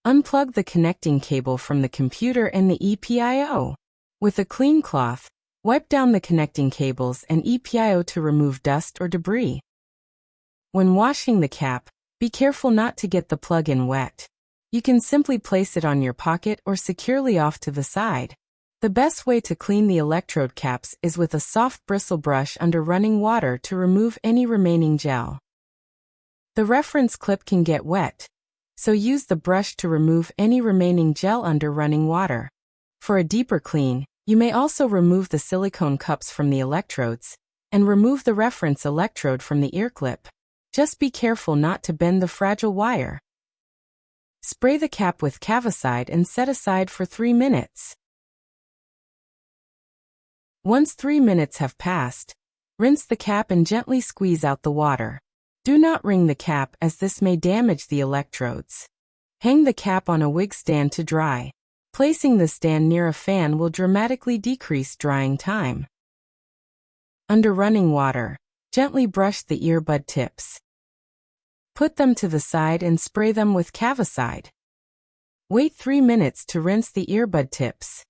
Unplug the connecting cable from the computer and the EPIO. With a clean cloth, wipe down the connecting cables and EPIO to remove dust or debris. When washing the cap, be careful not to get the plug-in wet. You can simply place it on your pocket or securely off to the side. The best way to clean the electrode caps is with a soft bristle brush under running water to remove any remaining gel. The reference clip can get wet, so use the brush to remove any remaining gel under running water. For a deeper clean, you may also remove the silicone cups from the electrodes and remove the reference electrode from the ear clip. Just be careful not to bend the fragile wire. Spray the cap with Cavicide and set aside for 3 minutes. Once 3 minutes have passed, rinse the cap and gently squeeze out the water. Do not wring the cap as this may damage the electrodes. Hang the cap on a wig stand to dry. Placing the stand near a fan will dramatically decrease drying time. Under running water, gently brush the earbud tips. Put them to the side and spray them with Cavicide. Wait 3 minutes to rinse the earbud tips.